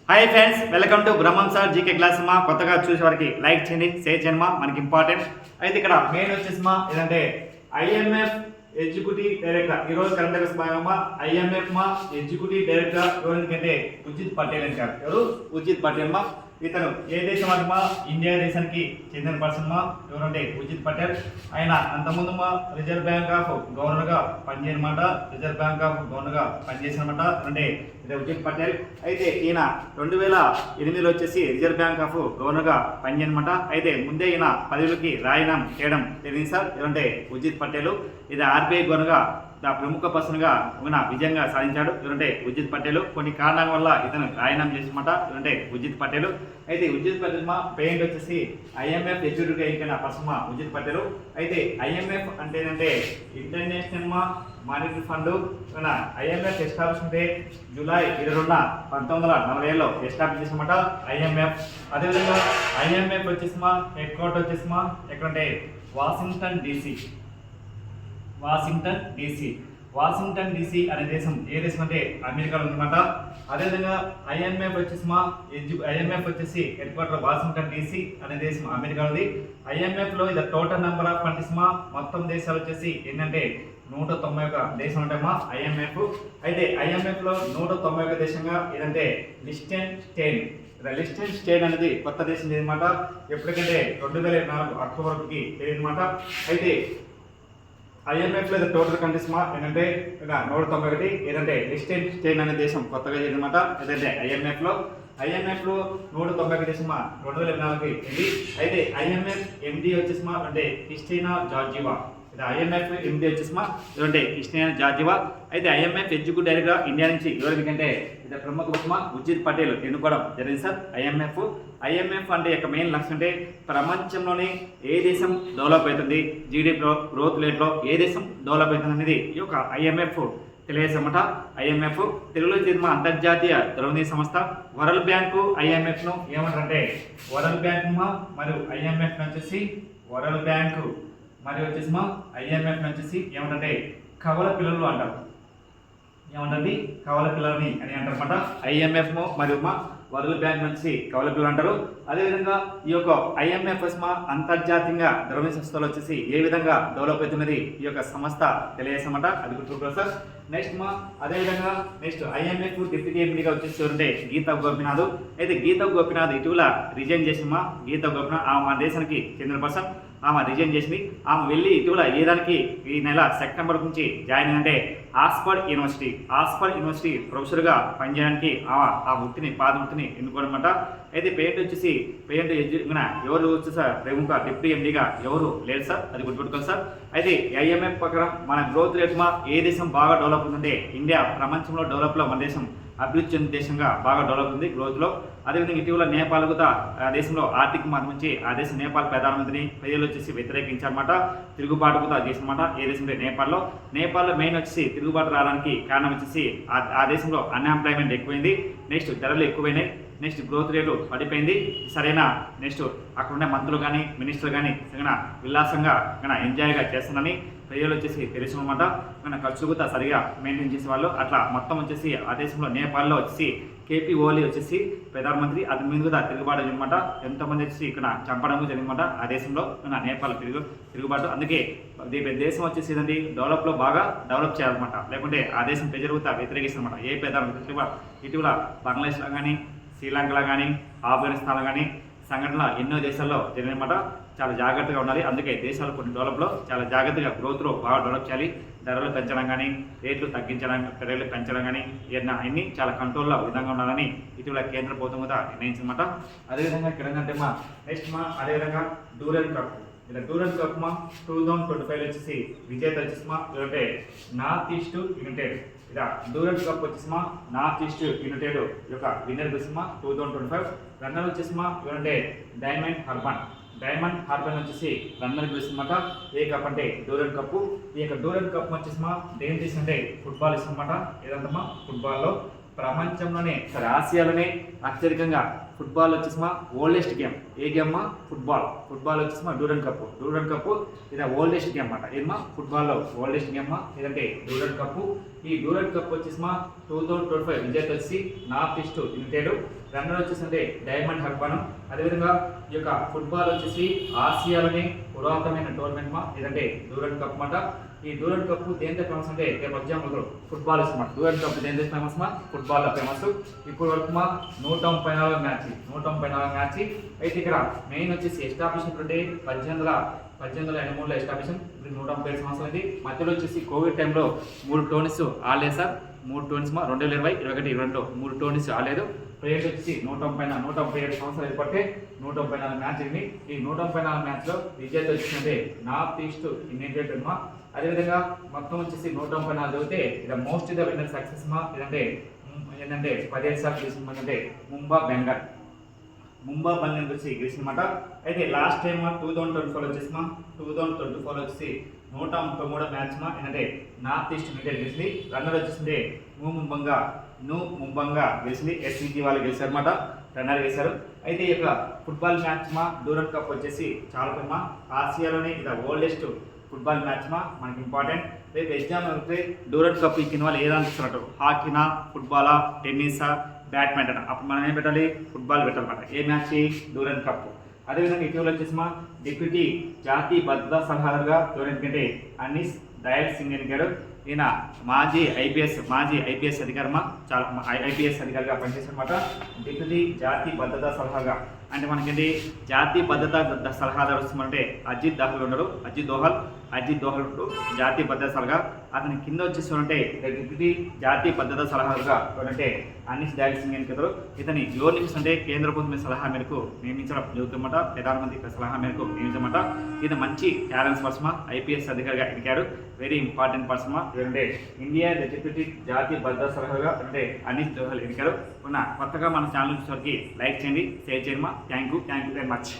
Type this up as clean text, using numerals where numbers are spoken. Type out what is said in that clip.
Hi friends, welcome to Brahmam sir GK class. మా కొత్తగా చూసే వారికి లైక్ చేయండి, షేర్ చేయండి. మనకి ఇంపార్టెంట్ అయితే ఇక్కడ మెయిన్ వచ్చేసి ఏదంటే ఐఎంఎఫ్ ఎగ్జిక్యూటివ్ డైరెక్టర్. ఈ రోజు కరెంట్ అఫైర్స్ భాగంగా ఐఎంఎఫ్ ఎగ్జిక్యూటివ్ డైరెక్టర్ ఎవరికంటే ఉజిత్ పటేల్ అంటారు. ఎవరు? ఉజిత్ పటేల్. ఇతను ఏ దేశం అంటే ఇండియా దేశానికి చెందిన పర్సన్ ఎవరంటే ఉజిత్ పటేల్. ఆయన అంతకుముందు రిజర్వ్ బ్యాంక్ ఆఫ్ గవర్నర్ గా పనిచేయనమాట. రిజర్వ్ బ్యాంక్ ఆఫ్ గవర్నర్ గా పనిచేసినమాట అంటే ఇది ఉజిత్ పటేల్. అయితే ఈయన 2008లో వచ్చేసి రిజర్వ్ బ్యాంక్ ఆఫ్ గవర్నర్ గా పనిచేయనమాట. అయితే ముందే ఈయన పదవులకి రాజీనామా చేయడం తెలియదు సార్. ఎవరంటే ఉజిత్ పటేల్. ఇది ఆర్బీఐ గవర్నర్ గా ప్రముఖ పర్సన్ గా విజయంగా సాధించాడు. ఎవరంటే ఉజిత్ పటేల్. కొన్ని కారణాల వల్ల ఇతను రాజీనామా చేసినమాట. ఎవరంటే ఉజిత్ పటేల్. అయితే ఉజిత్ పటేల్ పేరెంట్ వచ్చేసి ఐఎంఎఫ్ ఎగ్జిక్యూటివ్ అయిన పర్సన్ ఉజిత్ పటేల్. అయితే ఐఎంఎఫ్ అంటే ఏంటంటే international monetary fund. IMF establishment July 22, 1940లో ఎస్టాబ్లిష్ చేసినమాట ఐఎంఎఫ్. అదేవిధంగా ఐఎంఎఫ్ వచ్చేసి హెడ్ క్వార్టర్ వచ్చేసి ఎక్కడంటే వాషింగ్టన్ డీసీ. వాషింగ్టన్ డీసీ అనే దేశం ఏ దేశం అంటే అమెరికాలో ఉందన్నమాట. అదేవిధంగా ఐఎంఎఫ్ వచ్చేసి హెడ్ క్వార్టర్ వాషింగ్టన్ డీసీ అనే దేశం అమెరికా ఉంది. ఐఎంఎఫ్ లో ఇది టోటల్ నెంబర్ ఆఫ్ కంట్రీస్ మొత్తం దేశాలు వచ్చేసి ఏంటంటే 191 దేశం ఉంటాయమ్మా ఐఎంఎఫ్. అయితే ఐఎంఎఫ్ లో 191 దేశంగా ఏదంటే లిస్టెన్ స్టేన్ అనేది కొత్త దేశం అనమాట. ఎప్పటికంటే 2004 అక్టోబర్కి తెలియదన్నమాట. అయితే ఐఎంఎఫ్ లో టోటల్ కంట్రీస్ ఏంటంటే 191. ఏదంటే లిస్టెన్ స్టేన్ అనే దేశం కొత్తగా చేయాలన్నమాట. ఏదంటే ఐఎంఎఫ్ లో 191 దేశం 2004కి వెళ్ళి. అయితే ఐఎంఎఫ్ ఎండి వచ్చేసి అంటే క్రిస్టినా జార్జివా. ఇది ఐఎంఎఫ్ ఎండి వచ్చేసి ఇదంటే క్రిస్టినా జార్జివా. అయితే ఐఎంఎఫ్ ఎగ్జిక్యూటివ్ డైరెక్టర్ ఇండియా నుంచి ఎవరికంటే ఇది ప్రముఖ ఉజిత్ పటేల్ ఎన్నుకోవడం జరిగింది సార్. ఐఎంఎఫ్ అంటే యొక్క మెయిన్ లక్ష్యం అంటే ప్రపంచంలోనే ఏ దేశం డెవలప్ అవుతుంది, జీడీపీ గ్రోత్ రేట్లో ఏ దేశం డెవలప్ అవుతుంది అనేది ఈ యొక్క ఐఎంఎఫ్ తెలియజేసమాట. ఐఎంఎఫ్ తెలుగులో జరిగిన అంతర్జాతీయ ద్రవ్యనిధి సంస్థ. వరల్డ్ బ్యాంకు ఐఎంఎఫ్ ను ఏమంటారంటే వరల్డ్ బ్యాంక్ మరియు ఐఎంఎఫ్ వచ్చేసి వరల్డ్ బ్యాంకు మరియు వచ్చేసి ఐఎంఎఫ్ వచ్చేసి ఏమంటే కవల పిల్లలు అంటారు. ఏమంటుంది? కవల పిల్లలని అని అంటారన్నమాట. ఐఎంఎఫ్ మరియు వరల్డ్ బ్యాంక్ నుంచి కవల పిల్లలు అంటారు. అదేవిధంగా ఈ యొక్క ఐఎంఎఫ్ అంతర్జాతీయంగా ద్రవ్య సంస్థలు వచ్చేసి ఏ విధంగా డెవలప్ అవుతున్నది ఈ యొక్క సంస్థ తెలియజేసామంట. అది గుర్తుపెట్టుకోవాలి సార్. అదేవిధంగా ఐఎంఎఫ్ డిప్యూటీ ఎంపీగా వచ్చేసి ఉంటే గీతా గోపినాథ్. అయితే గీతా గోపినాథ్ ఇటీవల రిజైన్ చేసిన గీతా గోపినాథ్ ఆమె మన దేశానికి చెందిన పర్సన్. ఆమె రిజైన్ చేసింది. ఆమె వెళ్ళి ఇటీవల ఏదానికి ఈ నెల సెప్టెంబర్ నుంచి జాయిన్ అయిందంటే ఆక్స్ఫర్డ్ యూనివర్సిటీ ప్రొఫెసర్గా పనిచేయడానికి ఆ పాద వృత్తిని ఎన్నుకోవడమాట. అయితే పేరెంట్ వచ్చేసి ఎవరు వచ్చేసి ప్రముఖ డిప్యూటీ ఎండీగా ఎవరు లేదు సార్. అది గుర్తుపెట్టుకోండి సార్. అయితే ఐఎంఎఫ్ ప్రకారం మన గ్రోత్ రేట్ ఏ దేశం బాగా డెవలప్ ఉందంటే ఇండియా ప్రపంచంలో డెవలప్లో మన దేశం అభివృద్ధి చెందిన దేశంగా బాగా డెవలప్ ఉంది గ్రోత్లో. అదేవిధంగా ఇటీవల నేపాల్ కూడా ఆ దేశంలో ఆర్థిక మార్పు నుంచి ఆ దేశం నేపాల్ ప్రధానమంత్రిని ప్రజలు వచ్చేసి వ్యతిరేకించారన్నమాట. తిరుగుబాటు కూడా చేసినమాట. ఏ దేశంలో నేపాల్లో మెయిన్ వచ్చేసి తిరుగుబాటు రావడానికి కారణం వచ్చేసి ఆ దేశంలో అన్ఎంప్లాయ్మెంట్ ఎక్కువైంది. ధరలు ఎక్కువైనాయి. గ్రోత్ రేటు పడిపోయింది. సరైన అక్కడ ఉండే మంత్రులు కానీ మినిస్టర్లు కానీ విలాసంగా ఎంజాయ్గా చేస్తున్నారని ప్రజలు వచ్చేసి తెలుసున్నమాట. ఖర్చు కూడా సరిగా మెయింటైన్ చేసే వాళ్ళు అట్లా మొత్తం వచ్చేసి ఆ దేశంలో నేపాల్లో వచ్చేసి కేపీ ఓలీ వచ్చేసి ప్రధానమంత్రి. అది మీద కూడా తిరుగుబాటు అనమాట. ఎంతోమంది వచ్చేసి ఇక్కడ చంపడం జరిగిందన్నమాట ఆ దేశంలో నేపాల్ తిరుగుబాటు. అందుకే దేశం వచ్చేసి ఏంటంటే డెవలప్లో బాగా డెవలప్ చేయాలన్నమాట. లేకుంటే ఆ దేశం ప్రజలు కూడా వ్యతిరేకిస్తారన్నమాట. ఏ ప్రధానమంత్రి ఇటీవల బంగ్లాదేశ్లో కానీ శ్రీలంకలో కానీ ఆఫ్ఘనిస్తాన్లో కానీ సంఘటనలు ఎన్నో దేశాల్లో జరిగినమాట. చాలా జాగ్రత్తగా ఉండాలి. అందుకే దేశాలు కొన్ని డెవలప్లో చాలా జాగ్రత్తగా గ్రోత్లో బాగా డెవలప్ చేయాలి. ధరలు పెంచడం కానీ రేట్లు తగ్గించడం రేట్లు పెంచడం కానీ అన్నీ చాలా కంట్రోల్లో విధంగా ఉండాలని ఇటీవల కేంద్ర ప్రభుత్వం కూడా నిర్ణయించిందన్నమాట. అదేవిధంగా ఇక్కడ ఏంటంటే అదేవిధంగా డూరెంట్ కప్. ఇలా డూరెంట్ కప్ 2025 వచ్చేసి విజేత వచ్చేసి అంటే నార్త్ ఈస్ట్ యునైటెడ్. ఇలా డూరెంట్ కప్ వచ్చేసి నార్త్ ఈస్ట్ యునైటెడ్ యొక్క విన్నర్ వచ్చేసి 2025. రన్నర్ వచ్చేసి అంటే డైమండ్ హార్బన్ వచ్చేసి రన్నర్ గెలుస్తుందన్నమాట. ఏ కప్ అంటే డూరెంట్ కప్. ఈ యొక్క డూరెంట్ కప్ వచ్చేసి దేని తీసి అంటే ఫుట్బాల్ ఇస్తుందన్నమాట. ఏదంటమ్మా ఫుట్బాల్లో ప్రపంచంలోనే ఆసియాలోనే అత్యధికంగా ఫుట్బాల్ వచ్చేసిమా ఓల్డెస్ట్ గేమ్. ఏ గేమ్ మా? ఫుట్బాల్ వచ్చేసిమా డ్యూరెంట్ కప్ ఇది ఓల్డెస్ట్ గేమ్ అన్నమాట. ఏమా ఫుట్బాల్లో ఓల్డెస్ట్ గేమ్ మా ఇదంటే డ్యూరెంట్ కప్. ఈ డ్యూరెంట్ కప్ వచ్చేసిమా 2025 విజేత వచ్చి నార్త్ ఈస్ట్ యునైటెడ్. రన్నర్ వచ్చేసి డైమండ్ హర్బన్. అదేవిధంగా ఈ యొక్క ఫుట్బాల్ వచ్చేసి ఆసియాలోనే పురాతనమైన టోర్నమెంట్ మా ఇదంటే డ్యూరెంట్ కప్ అన్నమాట. ఈ డ్యూరెంట్ కప్ దేంతో ఫేమస్ అంటే రేపు ఎగ్జాంపుల్ ఫుట్బాల్ ఇస్తాం. డ్యూరెంట్ కప్ దేంతో ఫేమస్ మా? ఫుట్బాల్లో ఫేమస్. ఇప్పుడు వరకు మా 134 మ్యాచ్. అయితే ఇక్కడ మెయిన్ వచ్చేసి ఎస్టాబ్లిష్మెంట్ 1883లో ఎస్టాబ్లిషన్. ఇప్పుడు 137 సంవత్సరాలు అయింది. మధ్యలో వచ్చేసి కోవిడ్ టైంలో 3 టోర్నీస్ ఆడలేదు సార్. 3 టోర్నీస్ 2020, 21, 22 3 టోర్నీస్ ఆడలేదు. ప్లేయర్స్ వచ్చేసి 137 సంవత్సరాలు ఏర్పడితే 134 మ్యాచ్ అయింది. ఈ 134 మ్యాచ్లో విజేత వచ్చిందంటే నార్త్ ఈస్ట్ యునైటెడ్ మా. అదేవిధంగా మొత్తం వచ్చేసి 134 చదివితే ఇది మోస్ట్ ద విన్నర్ సక్సెస్ మా. ఇదంటే 17 సార్లు గెలిచిందంటే ముంబా బెంగాల్ వచ్చి గెలిచిందన్నమాట. అయితే లాస్ట్ టైం 2024 వచ్చేసి 2024 వచ్చేసి 133 మ్యాచ్ మా ఏంటంటే నార్త్ ఈస్ట్ యునైటెడ్ గెలిచింది. రన్నర్ వచ్చేసింది ముంబంగా గెలిచింది. ఎస్సీజీ వాళ్ళు గెలిచారు అనమాట. రన్నర్ గెలిచారు. అయితే ఈ యొక్క ఫుట్బాల్ మ్యాచ్ మా డ్యూరెంట్ కప్ వచ్చేసి చాలా పెద్ద ఆసియాలోనే ఇది ఓల్డెస్ట్ ఫుట్బాల్ మ్యాచ్ మా మనకి ఇంపార్టెంట్. రేపు ఎగ్జామ్ అయితే డ్యూరెంట్ కప్ ఈ కింద వాళ్ళు ఏదైనా ఇస్తున్నట్టు హాకీనా, ఫుట్బాలా, టెన్నిసా, బ్యాడ్మింటన్. అప్పుడు మనం ఏం పెట్టాలి? ఫుట్బాల్ పెట్టాలన్నమాట. ఏ మ్యాచ్? Durand cup. అదేవిధంగా ఇటీవల వచ్చేసి మా డిప్యూటీ జాతీయ భద్రతా సలహాదారుగా ఎవరంటే అనీస్ దయాల్ సింగ్ ఎన్నికాడు. ఈయన మాజీ ఐపీఎస్ అధికారమా చాలా ఐపీఎస్ అధికారిగా పనిచేశారన్నమాట. డిప్యూటీ జాతీయ భద్రతా సలహాగా అంటే మనకేంటి జాతీయ భద్రతా సలహాదారు వస్తుందంటే అజిత్ దోహల్ ఉన్నాడు. అజిత్ దోహల్ జాతీయ భద్రతా సలహా. అతని కింద వచ్చేసి అంటే డిప్యూటీ జాతీయ భద్రతా సలహాదారుగా అంటే అనీస్ దయాల్ సింగ్ ఎన్నికలు. ఇతని యోనిక్స్ అంటే కేంద్ర ప్రభుత్వం సలహా మేరకు నియమించడం జరుగుతుందన్నమాట. ప్రధానమంత్రి సలహా మేరకు నియమించమాట. ఇది మంచి టాలెంట్స్ పర్సన్ ఐపీఎస్ అధికారిగా ఎన్నికాడు. వెరీ ఇంపార్టెంట్ పర్సన్ అంటే ఇండియా డిప్యూటీ జాతీయ భద్రతా సలహాగా అంటే అనీస్ దోహల్ ఎన్నికారు. కొత్తగా మన ఛానల్ చూసేవారికి లైక్ చేయండి, షేర్ చేయండి. Thank you very much.